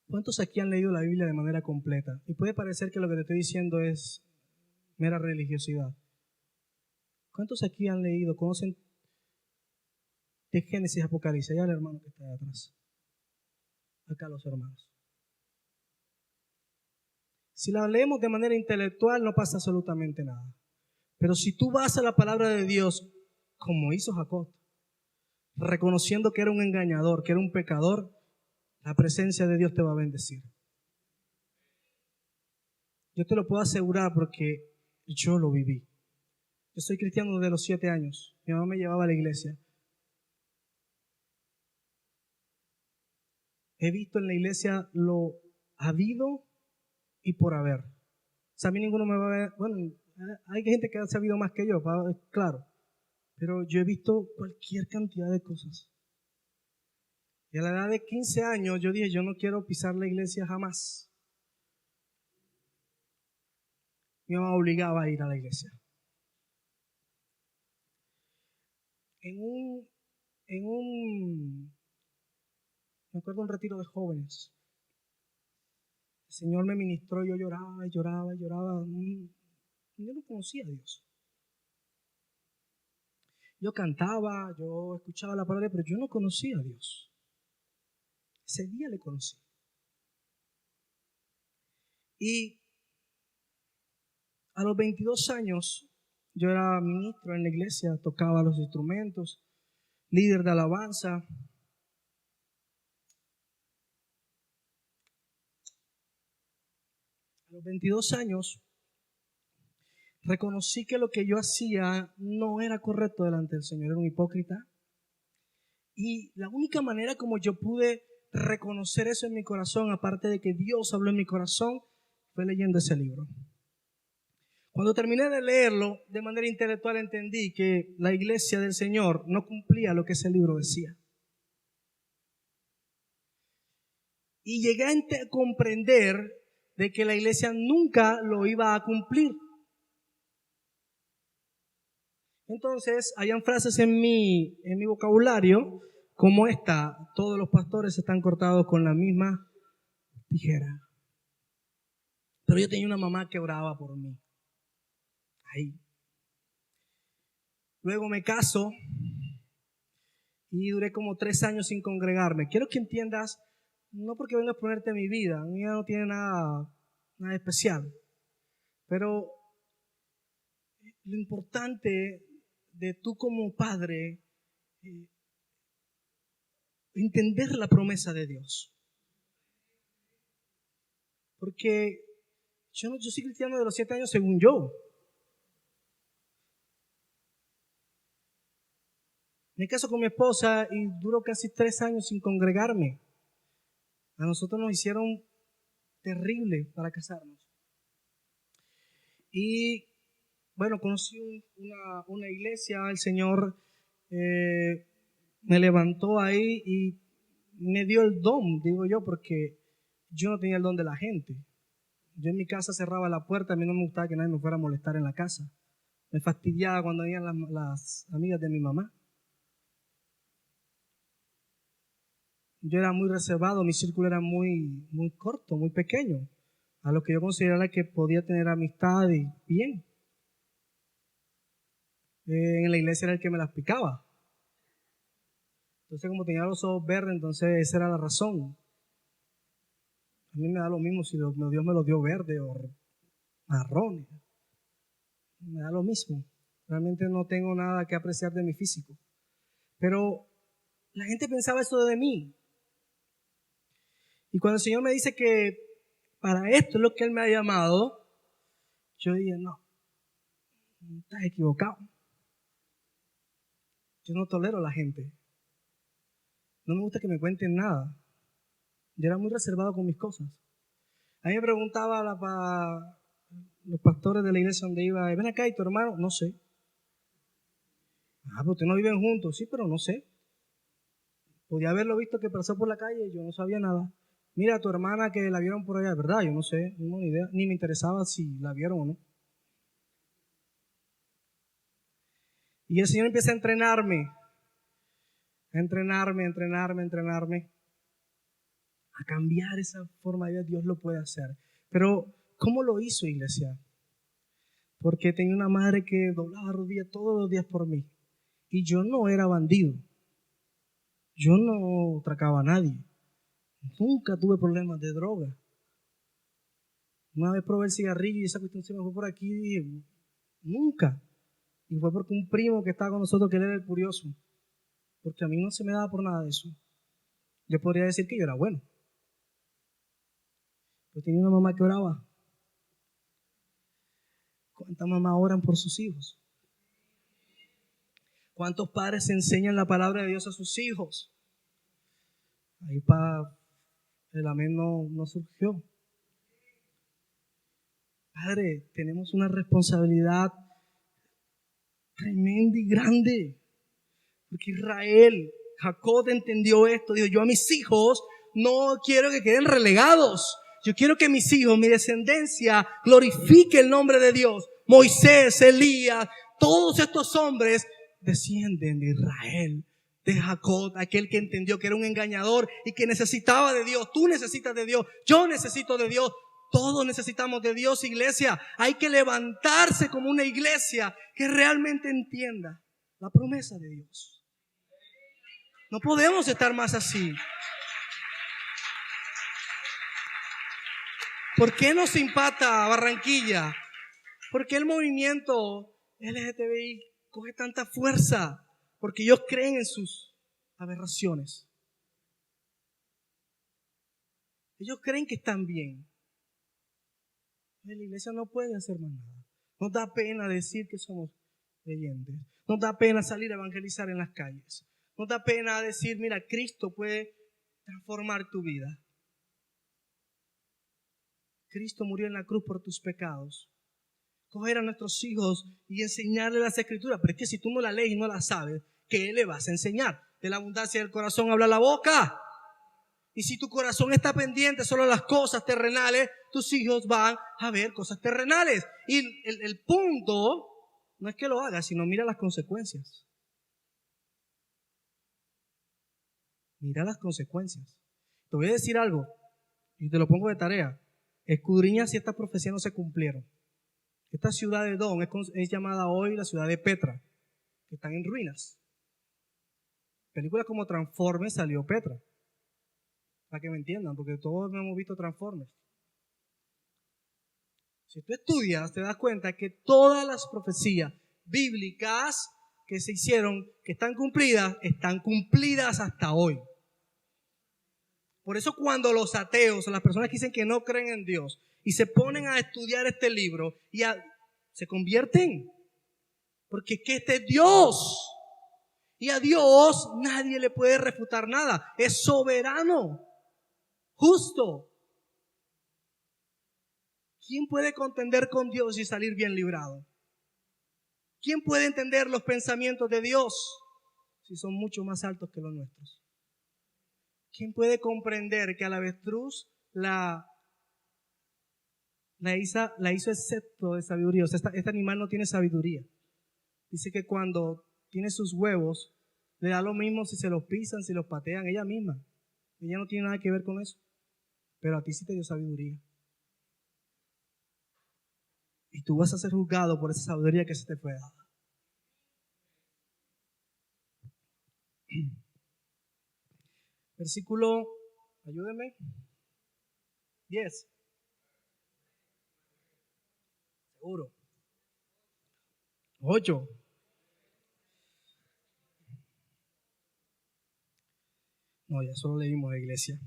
¿Cuántos aquí han leído la Biblia de manera completa? Y puede parecer que lo que te estoy diciendo es mera religiosidad. ¿Cuántos aquí han leído, conocen de Génesis a Apocalipsis? Allá el hermano que está ahí atrás. Acá los hermanos. Si la leemos de manera intelectual no pasa absolutamente nada. Pero si tú vas a la palabra de Dios, como hizo Jacob, reconociendo que era un engañador, que era un pecador, la presencia de Dios te va a bendecir. Yo te lo puedo asegurar porque yo lo viví. Yo soy cristiano desde los 7 años. Mi mamá me llevaba a la iglesia. He visto en la iglesia lo habido y por haber. O sea, a mí ninguno me va a ver. Bueno, hay gente que ha sabido más que yo, claro. Pero yo he visto cualquier cantidad de cosas. Y a la edad de 15 años yo dije, yo no quiero pisar la iglesia jamás. Mi mamá obligaba a ir a la iglesia. Me acuerdo de un retiro de jóvenes. El Señor me ministró, yo lloraba y lloraba y lloraba. Yo no conocía a Dios. Yo cantaba, yo escuchaba la palabra, pero yo no conocía a Dios. Ese día le conocí. Y a los 22 años, yo era ministro en la iglesia, tocaba los instrumentos, líder de alabanza. A los 22 años, reconocí que lo que yo hacía no era correcto delante del Señor, era un hipócrita. Y la única manera como yo pude reconocer eso en mi corazón, aparte de que Dios habló en mi corazón, fue leyendo ese libro. Cuando terminé de leerlo, de manera intelectual entendí que la iglesia del Señor no cumplía lo que ese libro decía. Y llegué a comprender de que la iglesia nunca lo iba a cumplir. Entonces, hayan frases en mi vocabulario como esta: todos los pastores están cortados con la misma tijera. Pero yo tenía una mamá que oraba por mí. Ahí. Luego me caso y duré como 3 años sin congregarme. Quiero que entiendas, no porque venga a ponerte mi vida no tiene nada especial, pero lo importante de tú como padre, entender la promesa de Dios. Porque yo soy cristiano de los 7 años según yo. Me caso con mi esposa y duró casi 3 años sin congregarme. A nosotros nos hicieron terrible para casarnos. Y bueno, conocí una iglesia, el Señor me levantó ahí y me dio el don, digo yo, porque yo no tenía el don de la gente. Yo en mi casa cerraba la puerta, a mí no me gustaba que nadie me fuera a molestar en la casa. Me fastidiaba cuando venían las amigas de mi mamá. Yo era muy reservado, mi círculo era muy, muy corto, muy pequeño, a lo que yo consideraba que podía tener amistad y bien. En la iglesia era el que me las picaba. Entonces, como tenía los ojos verdes, entonces esa era la razón. A mí me da lo mismo si Dios me lo dio verde o marrón. Me da lo mismo. Realmente no tengo nada que apreciar de mi físico. Pero La gente pensaba eso de mí. Y cuando el Señor me dice que para esto es lo que Él me ha llamado, yo dije, no, estás equivocado. Yo no tolero a la gente. No me gusta que me cuenten nada. Yo era muy reservado con mis cosas. A mí me preguntaba los pastores de la iglesia donde iba, ven acá, ¿y tu hermano? No sé. Pero ustedes no viven juntos. Sí, pero no sé. Podía haberlo visto que pasó por la calle y yo no sabía nada. Mira, a tu hermana que la vieron por allá, ¿verdad? Yo no sé, no tengo ni idea. Ni me interesaba si la vieron o no. Y el Señor empieza a entrenarme, a cambiar esa forma de vida. Dios lo puede hacer. Pero, ¿cómo lo hizo, iglesia? Porque tenía una madre que doblaba rodillas todos los días por mí. Y yo no era bandido. Yo no atracaba a nadie. Nunca tuve problemas de droga. Una vez probé el cigarrillo y esa cuestión se me fue por aquí y dije, nunca. Y fue porque un primo que estaba con nosotros, que él era el curioso. Porque a mí no se me daba por nada de eso. Yo podría decir que yo era bueno. Yo tenía una mamá que oraba. ¿Cuántas mamás oran por sus hijos? ¿Cuántos padres enseñan la palabra de Dios a sus hijos? Ahí el amén no surgió. Padre, tenemos una responsabilidad tremenda y grande. Porque Jacob entendió esto. Dijo, yo a mis hijos no quiero que queden relegados. Yo quiero que mis hijos, mi descendencia, glorifique el nombre de Dios. Moisés, Elías, todos estos hombres descienden de Israel, de Jacob, aquel que entendió que era un engañador y que necesitaba de Dios. Tú necesitas de Dios, yo necesito de Dios. Todos necesitamos de Dios, iglesia. Hay que levantarse como una iglesia que realmente entienda la promesa de Dios. No podemos estar más así. ¿Por qué nos impacta Barranquilla? ¿Por qué el movimiento LGTBI coge tanta fuerza? Porque ellos creen en sus aberraciones. Ellos creen que están bien. La iglesia no puede hacer más nada. Nos da pena decir que somos creyentes. Nos da pena salir a evangelizar en las calles. Nos da pena decir, mira, Cristo puede transformar tu vida. Cristo murió en la cruz por tus pecados. Coger a nuestros hijos y enseñarles las escrituras. Pero es que si tú no la lees y no la sabes, ¿qué le vas a enseñar? De la abundancia del corazón habla la boca. Y si tu corazón está pendiente solo a las cosas terrenales, tus hijos van a ver cosas terrenales. Y el punto no es que lo hagas, sino mira las consecuencias. Mira las consecuencias. Te voy a decir algo y te lo pongo de tarea. Escudriña si estas profecías no se cumplieron. Esta ciudad de Edom es llamada hoy la ciudad de Petra, que están en ruinas. Películas como Transformers salió Petra. Para que me entiendan, porque todos hemos visto Transformers. Si tú estudias, te das cuenta que todas las profecías bíblicas que se hicieron, que están cumplidas hasta hoy. Por eso cuando los ateos, las personas que dicen que no creen en Dios, y se ponen a estudiar este libro, se convierten. Porque es que este es Dios. Y a Dios nadie le puede refutar nada. Es soberano, justo. ¿Quién puede contender con Dios y salir bien librado? ¿Quién puede entender los pensamientos de Dios si son mucho más altos que los nuestros? ¿Quién puede comprender que al avestruz la hizo excepto de sabiduría? O sea, este animal no tiene sabiduría. Dice que cuando tiene sus huevos, le da lo mismo si se los pisan, si los patean, ella misma. Ella no tiene nada que ver con eso. Pero a ti sí te dio sabiduría. Y tú vas a ser juzgado por esa sabiduría que se te fue dada. Versículo, ayúdenme, 10. Seguro. 8. No, ya solo leímos, iglesia.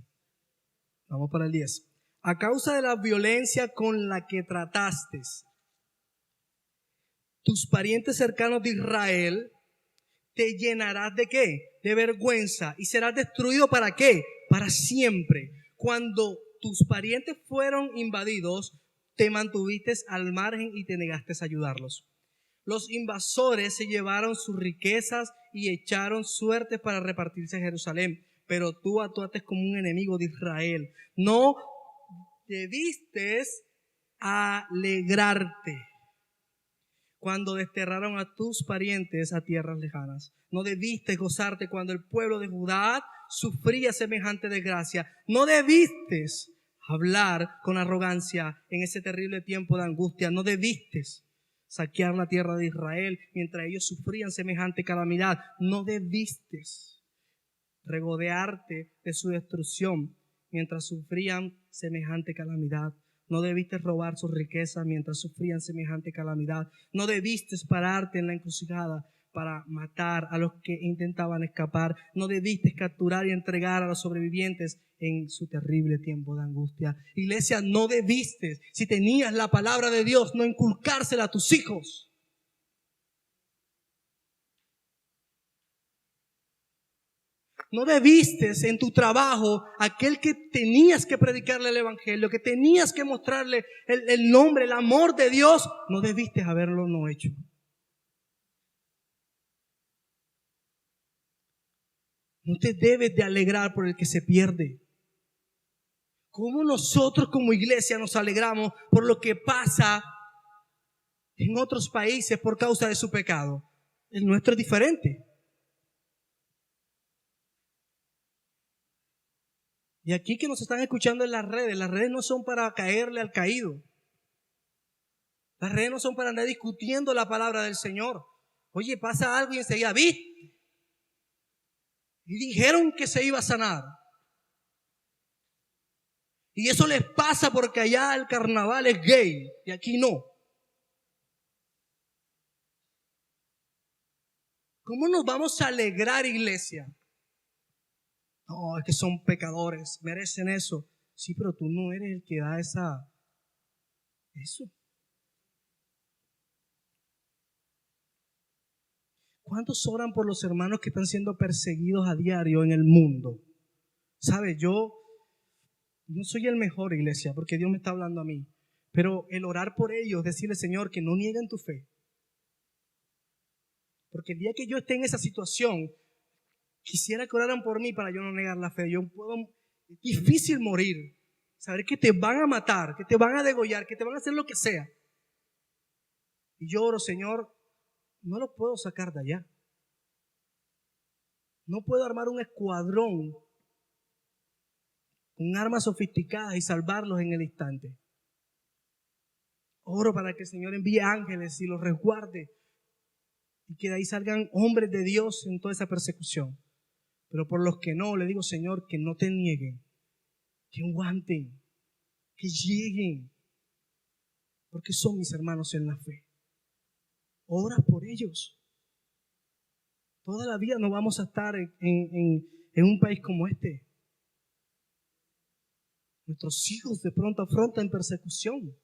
Vamos para el 10. A causa de la violencia con la que trataste tus parientes cercanos de Israel, te llenarás ¿de qué? De vergüenza, y serás destruido ¿para qué? Para siempre. Cuando tus parientes fueron invadidos, te mantuviste al margen y te negaste a ayudarlos. Los invasores se llevaron sus riquezas y echaron suertes para repartirse en Jerusalén, pero tú actuaste como un enemigo de Israel. No debiste alegrarte cuando desterraron a tus parientes a tierras lejanas. No debiste gozarte cuando el pueblo de Judá sufría semejante desgracia. No debiste hablar con arrogancia en ese terrible tiempo de angustia. No debiste saquear la tierra de Israel mientras ellos sufrían semejante calamidad. No debiste regodearte de su destrucción mientras sufrían semejante calamidad. No debiste robar sus riquezas mientras sufrían semejante calamidad. No debiste pararte en la encrucijada para matar a los que intentaban escapar. No debiste capturar y entregar a los sobrevivientes en su terrible tiempo de angustia. Iglesia, no debiste, si tenías la palabra de Dios, no inculcársela a tus hijos. No debiste en tu trabajo, aquel que tenías que predicarle el evangelio, que tenías que mostrarle el nombre, el amor de Dios, no debiste haberlo no hecho. No te debes de alegrar por el que se pierde. ¿Cómo nosotros como iglesia nos alegramos por lo que pasa en otros países por causa de su pecado? El nuestro es diferente. Y aquí que nos están escuchando en las redes no son para caerle al caído. Las redes no son para andar discutiendo la palabra del Señor. Oye, pasa algo y enseguida, ¿viste? Y dijeron que se iba a sanar. Y eso les pasa porque allá el carnaval es gay y aquí no. ¿Cómo nos vamos a alegrar, iglesia? No, es que son pecadores, merecen eso. Sí, pero tú no eres el que da eso. ¿Cuántos oran por los hermanos que están siendo perseguidos a diario en el mundo? ¿Sabe? Yo no soy el mejor, iglesia, porque Dios me está hablando a mí. Pero el orar por ellos, decirle, Señor, que no nieguen tu fe. Porque el día que yo esté en esa situación, quisiera que oraran por mí para yo no negar la fe. Es difícil morir. Saber que te van a matar, que te van a degollar, que te van a hacer lo que sea. Y yo oro, Señor, no lo puedo sacar de allá. No puedo armar un escuadrón con armas sofisticadas y salvarlos en el instante. Oro para que el Señor envíe ángeles y los resguarde y que de ahí salgan hombres de Dios en toda esa persecución. Pero por los que no, le digo, Señor, que no te nieguen, que aguanten, que lleguen, porque son mis hermanos en la fe. Ora por ellos. Toda la vida no vamos a estar en un país como este. Nuestros hijos de pronto afrontan persecución.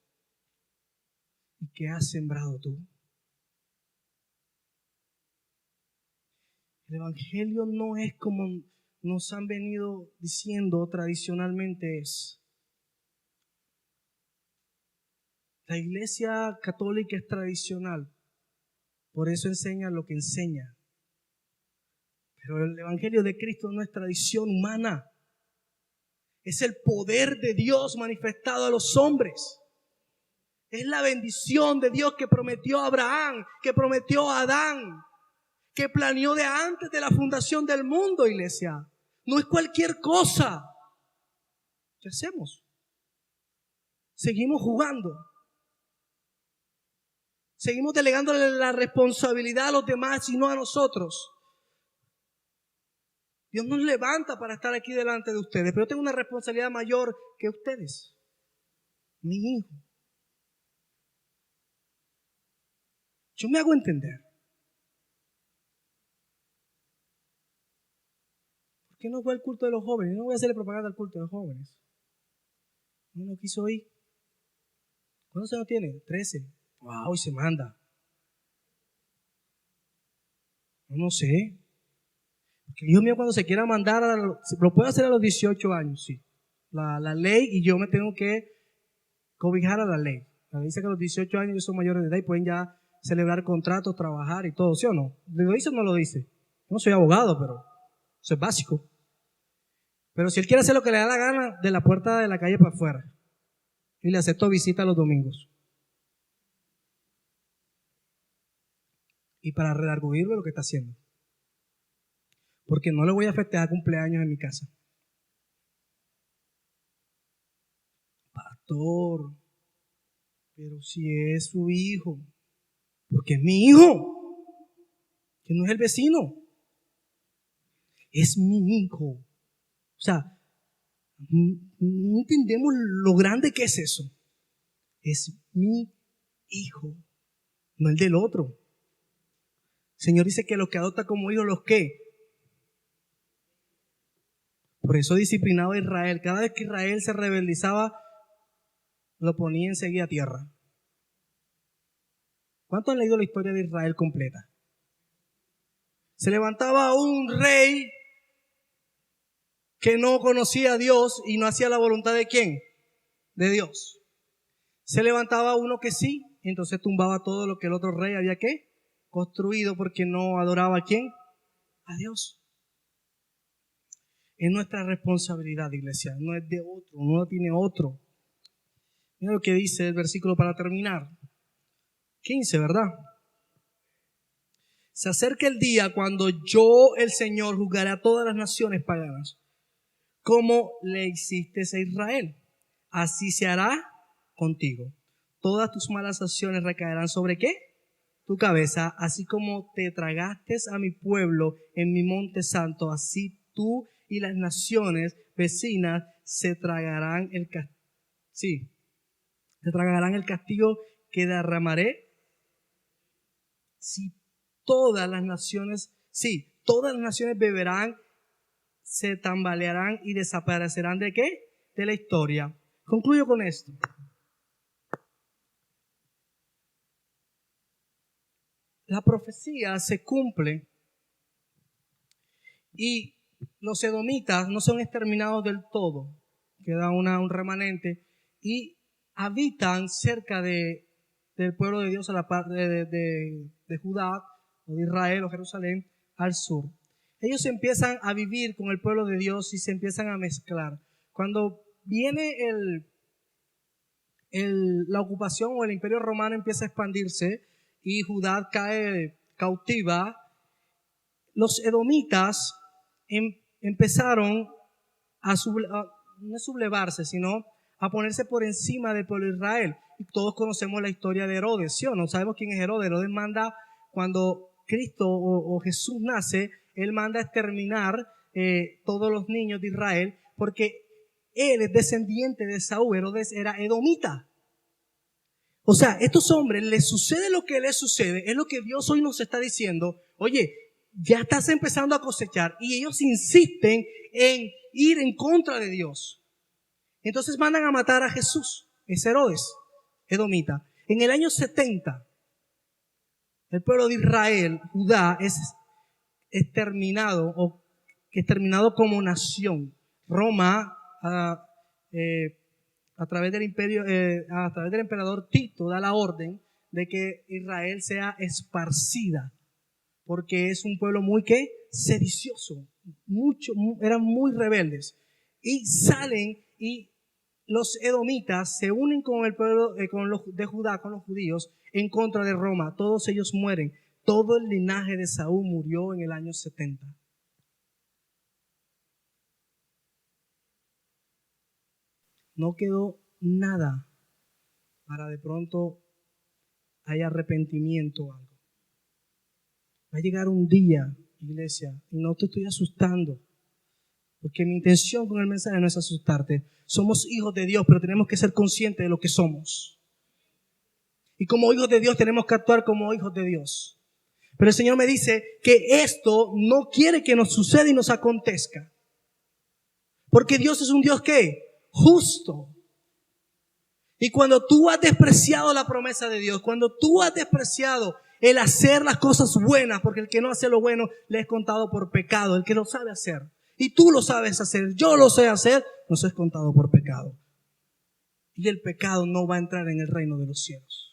¿Y qué has sembrado tú? El evangelio no es como nos han venido diciendo tradicionalmente es. La iglesia católica es tradicional, por eso enseña lo que enseña. Pero el evangelio de Cristo no es tradición humana, es el poder de Dios manifestado a los hombres. Es la bendición de Dios que prometió a Abraham, que prometió a Adán, que planeó de antes de la fundación del mundo, iglesia. No es cualquier cosa. ¿Qué hacemos? Seguimos jugando. Seguimos delegándole la responsabilidad a los demás y no a nosotros. Dios nos levanta para estar aquí delante de ustedes, pero yo tengo una responsabilidad mayor que ustedes. Mi hijo. Yo me hago entender. qué no fue al culto de los jóvenes? Yo no voy a hacerle propaganda al culto de los jóvenes. No quiso ir. ¿Cuántos años tiene? 13. Wow, y se manda. No sé. Porque el hijo mío cuando se quiera mandar, lo puede hacer a los 18 años, sí. La ley, y yo me tengo que cobijar a la ley. La ley dice que a los 18 años ellos son mayores de edad y pueden ya celebrar contratos, trabajar y todo, ¿sí o no? ¿Lo dice o no lo dice? Yo no soy abogado, pero eso es básico. Pero si él quiere hacer lo que le da la gana, de la puerta de la calle para afuera. Y le acepto visita los domingos. Y para redarguirlo lo que está haciendo. Porque no le voy a festejar cumpleaños en mi casa. Pastor, pero si es su hijo, porque es mi hijo, que no es el vecino, es mi hijo. O sea, no entendemos lo grande que es eso. Es mi hijo, no el del otro. El Señor dice que los que adopta como hijos, ¿los qué? Por eso disciplinaba a Israel. Cada vez que Israel se rebeldizaba, lo ponía enseguida a tierra. ¿Cuántos han leído la historia de Israel completa? Se levantaba un rey que no conocía a Dios y no hacía la voluntad de ¿quién? De Dios. Se levantaba uno que sí, y entonces tumbaba todo lo que el otro rey había ¿qué? Construido, porque no adoraba a ¿quién? A Dios. Es nuestra responsabilidad, iglesia, no es de otro, no tiene otro. Mira lo que dice el versículo para terminar. 15, ¿verdad? Se acerca el día cuando yo, el Señor, juzgaré a todas las naciones paganas, como le hiciste a Israel. Así se hará contigo. Todas tus malas acciones recaerán ¿sobre qué? Tu cabeza, así como te tragaste a mi pueblo en mi monte santo, así tú y las naciones vecinas se tragarán el castigo. Sí, se tragarán el castigo que derramaré. Si todas las naciones beberán, se tambalearán y desaparecerán ¿de qué? De la historia. Concluyo con esto. La profecía se cumple y los edomitas no son exterminados del todo. Queda un remanente y habitan cerca del pueblo de Dios a la parte de Judá o de Israel o Jerusalén al sur. Ellos empiezan a vivir con el pueblo de Dios y se empiezan a mezclar. Cuando viene la ocupación o el imperio romano empieza a expandirse y Judá cae cautiva, los edomitas empezaron no sublevarse, sino a ponerse por encima del pueblo de Israel. Y todos conocemos la historia de Herodes, ¿sí o no? Sabemos quién es Herodes. Herodes manda, cuando Cristo o Jesús nace, él manda a exterminar todos los niños de Israel, porque él es descendiente de Saúl. Herodes era edomita. O sea, a estos hombres les sucede lo que les sucede, es lo que Dios hoy nos está diciendo. Oye, ya estás empezando a cosechar, y ellos insisten en ir en contra de Dios. Entonces mandan a matar a Jesús. Es Herodes, edomita. En el año 70, el pueblo de Israel, Judá, es exterminado como nación. Roma, a través del imperio, a través del emperador Tito, da la orden de que Israel sea esparcida, porque es un pueblo muy sedicioso, eran muy rebeldes, y salen y los edomitas se unen con el pueblo con los de Judá, con los judíos, en contra de Roma. Todos ellos mueren. Todo el linaje de Saúl murió en el año 70. No quedó nada para de pronto haya arrepentimiento o algo. Va a llegar un día, iglesia, y no te estoy asustando, porque mi intención con el mensaje no es asustarte. Somos hijos de Dios, pero tenemos que ser conscientes de lo que somos. Y como hijos de Dios tenemos que actuar como hijos de Dios. Pero el Señor me dice que esto no quiere que nos suceda y nos acontezca. Porque Dios es un Dios ¿qué? Justo. Y cuando tú has despreciado la promesa de Dios, cuando tú has despreciado el hacer las cosas buenas, porque el que no hace lo bueno le es contado por pecado, el que lo sabe hacer, y tú lo sabes hacer, yo lo sé hacer, nos es contado por pecado. Y el pecado no va a entrar en el reino de los cielos.